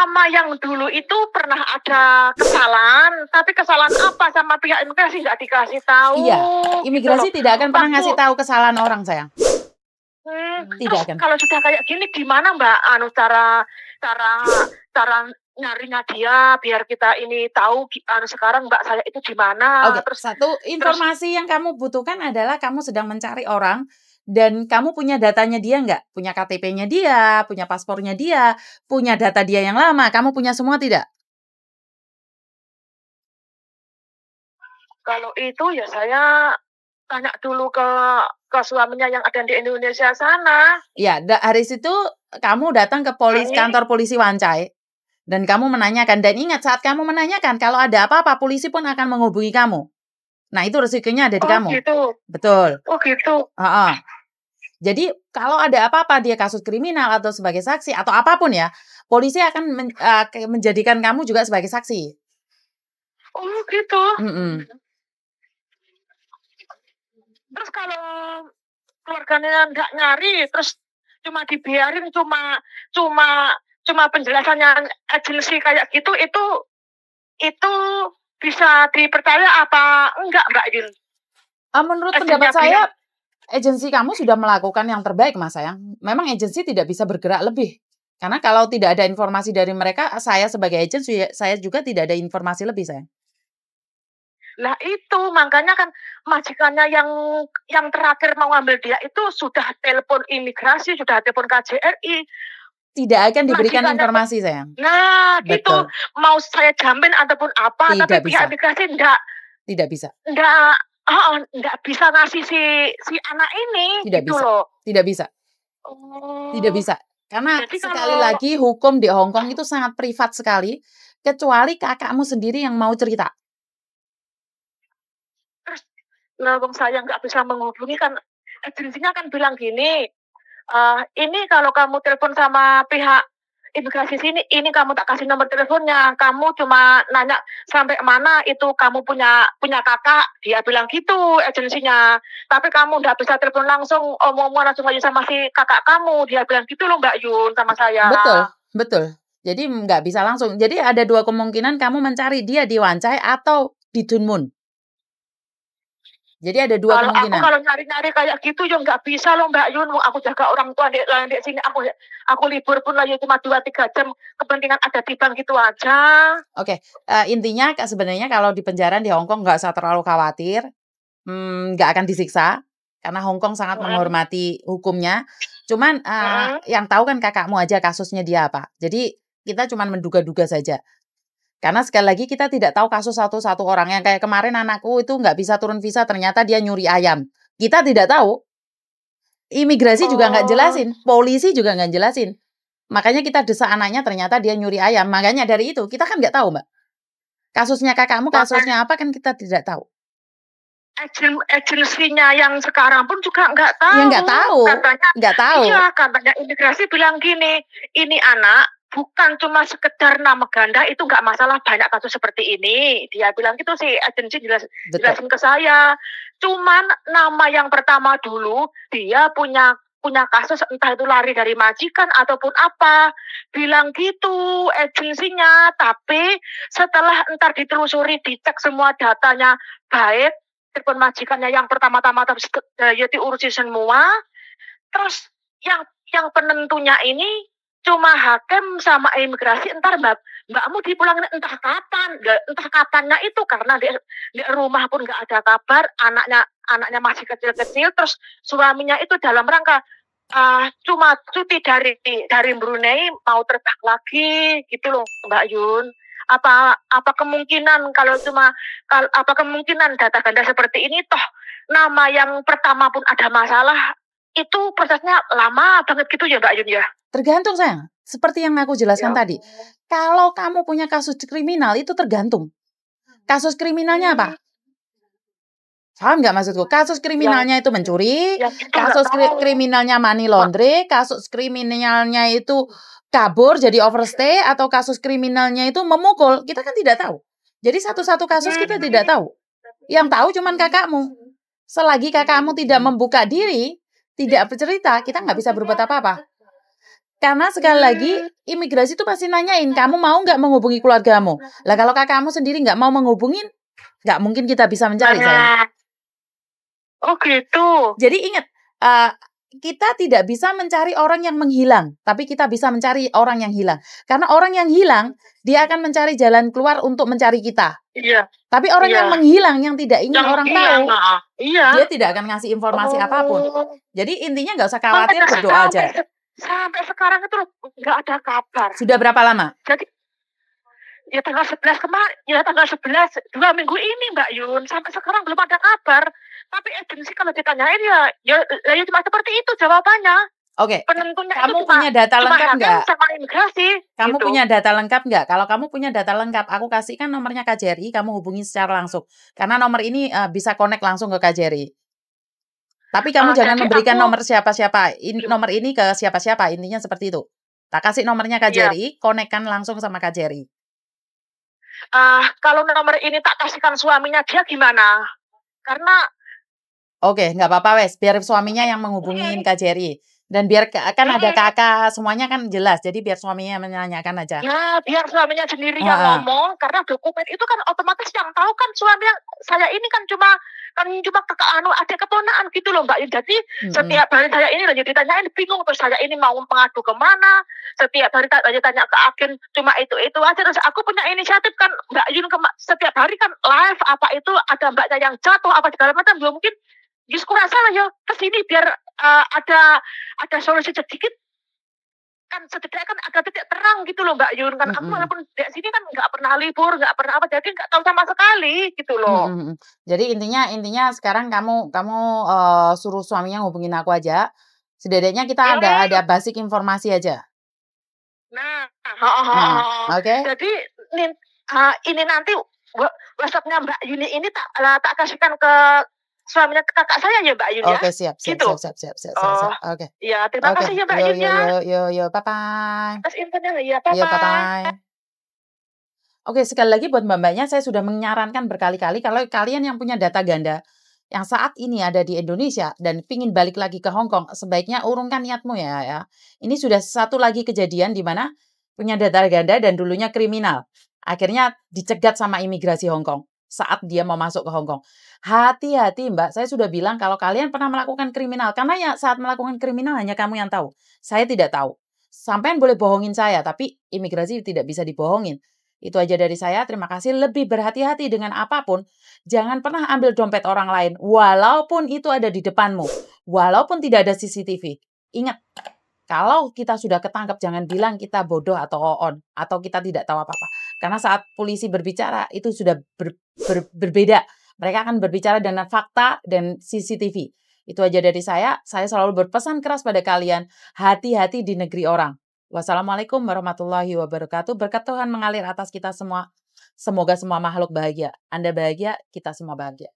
Sama yang dulu itu pernah ada kesalahan, tapi kesalahan apa sama pihak imigrasi nggak dikasih tahu. Iya, imigrasi gitu tidak akan pernah ngasih tahu kesalahan orang, sayang. Tidak Tidak terus akan. kalau sudah kayak gini gimana Mbak? Cara nyarinya dia biar kita ini tahu sekarang Mbak saya itu di mana. Oke, satu informasi yang kamu butuhkan adalah kamu sedang mencari orang dan kamu punya datanya dia nggak? Punya KTP-nya dia, punya paspornya dia, punya data dia yang lama. Kamu punya semua tidak? Kalau itu ya saya tanya dulu ke suaminya yang ada di Indonesia sana. Ya, hari itu kamu datang ke kantor polisi Wancai dan kamu menanyakan. Dan ingat, saat kamu menanyakan, kalau ada apa-apa, polisi pun akan menghubungi kamu. Nah, itu resikonya ada di kamu. Gitu. Betul. Oh gitu. Jadi kalau ada apa-apa, dia kasus kriminal atau sebagai saksi atau apapun ya, polisi akan menjadikan kamu juga sebagai saksi. Oh gitu. Terus kalau keluarganya nggak nyari, terus cuma dibiarin, cuma penjelasannya agensi kayak gitu, itu bisa dipercaya apa enggak Mbak Yun? Menurut pendapat saya, agensi kamu sudah melakukan yang terbaik, Mas sayang. Memang agensi tidak bisa bergerak lebih. Karena kalau tidak ada informasi dari mereka, saya sebagai agensi, saya juga tidak ada informasi lebih, sayang. Lah itu, makanya kan majikannya yang terakhir mau ngambil dia itu sudah telepon imigrasi, sudah telepon KJRI. Tidak akan diberikan informasi, sayang. Nah, betul. Itu mau saya jamin ataupun apa, tidak tapi pihak imigrasi tidak bisa. Enggak bisa ngasih si anak ini. Tidak gitu bisa. Loh. Tidak bisa. Tidak bisa. Karena sekali lagi hukum di Hong Kong itu sangat privat sekali, kecuali kakakmu sendiri yang mau cerita. Nah, saya nggak bisa menghubungi kan, agensinya kan bilang gini, ini kalau kamu telepon sama pihak imigrasi sini, ini kamu tak kasih nomor teleponnya, kamu cuma nanya sampai mana itu kamu punya kakak, dia bilang gitu agensinya, tapi kamu nggak bisa telepon langsung, omong-omong langsung aja sama si kakak kamu, dia bilang gitu loh Mbak Yun sama saya. Betul. Jadi nggak bisa langsung. Jadi ada dua kemungkinan kamu mencari dia di Wancai atau di Tuen Mun. Jadi ada dua kemungkinan. Kalau nyari-nyari kayak gitu ya nggak bisa loh Mbak Yun. Aku jaga orang tua di sini. Aku libur pun lah ya cuma 2-3 jam. Kepentingan ada di bank gitu aja. Oke. Intinya sebenarnya kalau di penjara di Hong Kong nggak usah terlalu khawatir. Nggak akan disiksa. Karena Hong Kong sangat menghormati hukumnya. Cuman yang tahu kan kakakmu aja kasusnya dia apa. Jadi kita cuma menduga-duga saja. Karena sekali lagi kita tidak tahu kasus satu-satu orang. Yang kayak kemarin anakku itu nggak bisa turun visa, ternyata dia nyuri ayam. Kita tidak tahu. Imigrasi juga nggak jelasin. Polisi juga nggak jelasin. Makanya kita desak anaknya, ternyata dia nyuri ayam. Makanya dari itu, kita kan nggak tahu, Mbak. Kasusnya kakakmu, kasusnya apa kan kita tidak tahu. Agensinya yang sekarang pun juga nggak tahu. Ya nggak tahu. Nggak tahu. Iya, katanya imigrasi bilang gini, ini anak bukan cuma sekedar nama ganda, itu nggak masalah, banyak kasus seperti ini. Dia bilang gitu sih, agensi jelasin ke saya. Cuman nama yang pertama dulu, dia punya kasus, entah itu lari dari majikan ataupun apa. Bilang gitu agensinya, tapi setelah entar ditelusuri, dicek semua datanya baik, telepon majikannya yang pertama-tama ya diurusi semua. Terus yang penentunya ini cuma hakim sama imigrasi, entar mbakmu dipulangin entah kapannya itu, karena di rumah pun nggak ada kabar, anaknya masih kecil-kecil, terus suaminya itu dalam rangka cuma cuti dari Brunei mau terbang lagi gitu loh Mbak Yun. Apa kemungkinan apa kemungkinan data ganda seperti ini, toh nama yang pertama pun ada masalah, itu prosesnya lama banget gitu ya Mbak Yun ya? Tergantung sayang, seperti yang aku jelaskan tadi. Kalau kamu punya kasus kriminal itu tergantung. Kasus kriminalnya apa? Paham nggak maksudku? Kasus kriminalnya itu mencuri, kasus kriminalnya money laundry, kasus kriminalnya itu kabur jadi overstay, atau kasus kriminalnya itu memukul. Kita kan tidak tahu. Jadi satu-satu kasus kita tidak tahu. Yang tahu cuman kakakmu. Selagi kakakmu tidak membuka diri, tidak bercerita, kita nggak bisa berbuat apa-apa. Karena sekali lagi imigrasi itu pasti nanyain, kamu mau nggak menghubungi keluargamu? Lah kalau kakakmu sendiri nggak mau menghubungin, nggak mungkin kita bisa mencari sayang. Oh gitu. Jadi ingat, kita tidak bisa mencari orang yang menghilang, tapi kita bisa mencari orang yang hilang. Karena orang yang hilang, dia akan mencari jalan keluar untuk mencari kita. Iya. Tapi orang yang menghilang, yang tidak ingin orang tahu, dia tidak akan ngasih informasi apapun. Jadi intinya nggak usah khawatir, berdoa aja. Sampai sekarang itu nggak ada kabar. Sudah berapa lama? Jadi ya tanggal 11 kemarin, ya tanggal 11, 2 minggu ini Mbak Yun, sampai sekarang belum ada kabar. Tapi agensi kalau ditanyain ya cuma seperti itu jawabannya. Oke, penentunya kamu punya data lengkap nggak? Sama imigrasi. Kamu punya data lengkap nggak? Kalau kamu punya data lengkap, aku kasihkan nomornya KJRI, kamu hubungi secara langsung. Karena nomor ini bisa connect langsung ke KJRI. Tapi kamu jangan memberikan nomor siapa-siapa, nomor ini ke siapa-siapa, intinya seperti itu. Tak kasih nomornya KJRI, connect-kan langsung sama KJRI. Kalau nomor ini tak kasihkan suaminya, dia gimana? Karena oke, nggak apa-apa wes, biar suaminya yang menghubungin KJRI. Dan biar kan ada kakak, semuanya kan jelas. Jadi biar suaminya menanyakan aja. Ya, biar suaminya sendiri yang ngomong. Karena dokumen itu kan otomatis yang tahu kan suaminya. Saya ini kan cuma adik keponaan gitu loh Mbak. Jadi setiap hari saya ini lagi ditanyain bingung. Terus saya ini mau mengadu kemana. Setiap hari tanya ke agen cuma itu aja. Terus aku punya inisiatif kan Mbak Yun, setiap hari kan live apa itu ada mbaknya yang jatuh apa segala macam. Belum mungkin justru rasa lah ya kesini biar ada solusi sedikit kan, setidaknya kan ada titik terang gitu loh Mbak Yun kan. Aku walaupun di sini kan nggak pernah libur, nggak pernah apa, jadi nggak tahu sama sekali gitu loh. Jadi intinya sekarang kamu suruh suaminya hubungin aku aja. Setidaknya kita ada basic informasi aja. Nah, oke. Jadi ini nanti WhatsApp-nya Mbak Yuni ini tak kasihkan ke suaminya kakak saya ya Mbak Yun ya. Oke, siap. Oke. Iya, terima kasih ya Mbak Yun ya. Yo, bye-bye. Atas infonya ya, bye-bye. Oke, sekali lagi buat mbak-mbaknya saya sudah menyarankan berkali-kali kalau kalian yang punya data ganda yang saat ini ada di Indonesia dan pingin balik lagi ke Hong Kong, sebaiknya urungkan niatmu ya. Ini sudah satu lagi kejadian di mana punya data ganda dan dulunya kriminal. Akhirnya dicegat sama imigrasi Hong Kong saat dia mau masuk ke Hong Kong. Hati-hati Mbak, saya sudah bilang kalau kalian pernah melakukan kriminal, karena ya saat melakukan kriminal hanya kamu yang tahu. Saya tidak tahu. Sampean boleh bohongin saya, tapi imigrasi tidak bisa dibohongin. Itu aja dari saya, terima kasih. Lebih berhati-hati dengan apapun. Jangan pernah ambil dompet orang lain, walaupun itu ada di depanmu. Walaupun tidak ada CCTV. Ingat, kalau kita sudah ketangkep, jangan bilang kita bodoh atau on, atau kita tidak tahu apa-apa. Karena saat polisi berbicara, itu sudah berbeda. Mereka akan berbicara dengan fakta dan CCTV. Itu aja dari saya. Saya selalu berpesan keras pada kalian, hati-hati di negeri orang. Wassalamualaikum warahmatullahi wabarakatuh. Berkat Tuhan mengalir atas kita semua. Semoga semua makhluk bahagia. Anda bahagia, kita semua bahagia.